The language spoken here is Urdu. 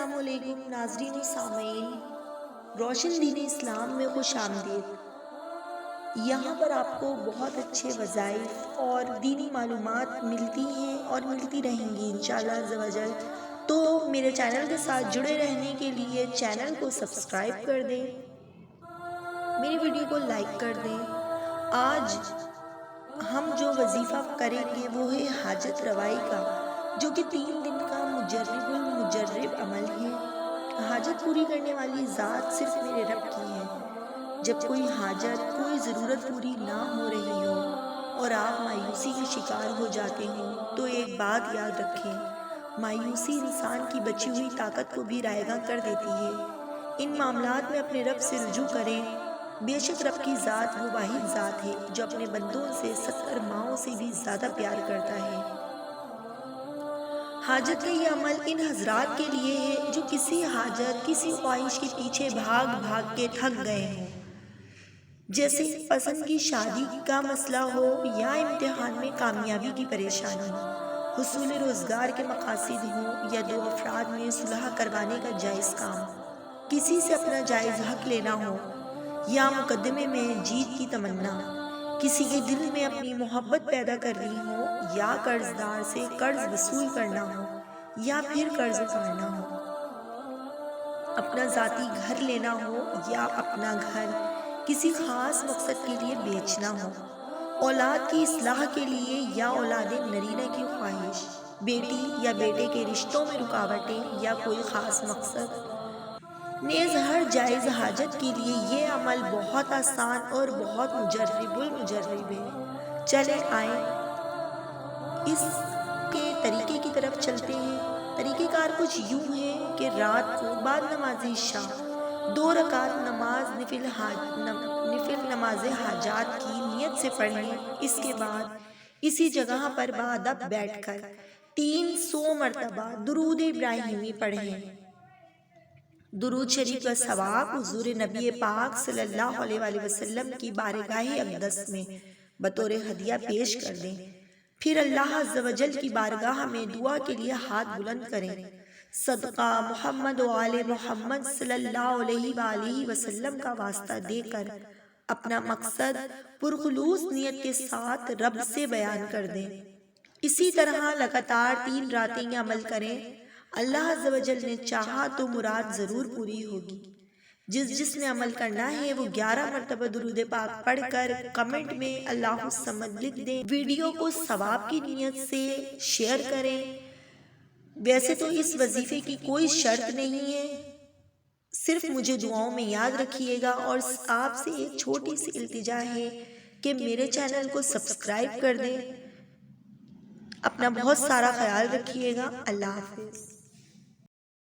السلام علیکم ناظرین و سامعین، روشن دین اسلام میں خوش آمدید۔ یہاں پر آپ کو بہت اچھے وظائف اور دینی معلومات ملتی ہیں اور ملتی رہیں گی انشاءاللہ عز و جل۔ تو میرے چینل کے ساتھ جڑے رہنے کے لیے چینل کو سبسکرائب کر دیں، میری ویڈیو کو لائک کر دیں۔ آج ہم جو وظیفہ کریں گے وہ ہے حاجت روائی کا، جو کہ 3 دن کا مجرب عمل ہے۔ حاجت پوری کرنے والی ذات صرف میرے رب کی ہے۔ جب کوئی حاجت، کوئی ضرورت پوری نہ ہو رہی ہو اور آپ مایوسی کے شکار ہو جاتے ہوں تو ایک بات یاد رکھیں، مایوسی انسان کی بچی ہوئی طاقت کو بھی رائیگاں کر دیتی ہے۔ ان معاملات میں اپنے رب سے رجوع کریں۔ بے شک رب کی ذات وہ واحد ذات ہے جو اپنے بندوں سے 70 ماؤں سے بھی زیادہ پیار کرتا ہے۔ حاجت کا یہ عمل ان حضرات کے لیے ہے جو کسی حاجت، کسی خواہش کے پیچھے بھاگ بھاگ کے تھک گئے ہوں، جیسے پسند کی شادی کا مسئلہ ہو یا امتحان میں کامیابی کی پریشانی، حصول روزگار کے مقاصد ہوں یا 2 افراد میں صلح کروانے کا جائز کام، کسی سے اپنا جائز حق لینا ہو یا مقدمے میں جیت کی تمنا، کسی کے دل میں اپنی محبت پیدا کرنی ہو یا قرض دار سے قرض وصول کرنا ہو یا پھر قرض اتارنا ہو، اپنا ذاتی گھر لینا ہو یا اپنا گھر کسی خاص مقصد کے لیے بیچنا ہو، اولاد کی اصلاح کے لیے یا اولاد نرینہ کی خواہش، بیٹی یا بیٹے کے رشتوں میں رکاوٹیں یا کوئی خاص مقصد، نیز ہر جائز حاجت کے لیے یہ عمل بہت آسان اور بہت مجرب ہے۔ چلیں آئیں اس کے طریقے کی طرف چلتے ہیں۔ طریقہ کار کچھ یوں ہے کہ رات کو بعد نماز عشاء 2 رکعت نماز نفل نماز حاجات کی نیت سے پڑھیں۔ اس کے بعد اسی جگہ پر باادب بیٹھ کر 300 مرتبہ درود ابراہیمی پڑھیں۔ درود شریف کا ثواب حضور نبی پاک صلی اللہ علیہ وآلہ وسلم کی بارگاہ اقدس میں بطور ہدیہ پیش کر دیں۔ پھر اللہ عز و جل کی بارگاہ میں دعا کے لیے ہاتھ بلند کریں۔ صدقہ محمد و آل محمد صلی اللہ علیہ وآلہ وسلم کا واسطہ دے کر اپنا مقصد پرخلوص نیت کے ساتھ رب سے بیان کر دیں۔ اسی طرح لگاتار 3 راتیں یہ عمل کریں۔ اللہ عز و جل نے چاہا تو مراد ضرور پوری ہوگی۔ جس نے عمل کرنا ہے وہ 11 مرتبہ درود پاک پڑھ کر کمنٹ میں اللہ الصمد لکھ دیں۔ ویڈیو کو ثواب کی نیت سے شیئر کریں۔ ویسے تو اس وظیفے کی کوئی شرط نہیں ہے، صرف مجھے دعاؤں میں یاد رکھیے گا، اور آپ سے ایک چھوٹی سی التجا ہے کہ میرے چینل کو سبسکرائب کر دیں۔ اپنا بہت سارا خیال رکھیے گا۔ اللہ حافظ۔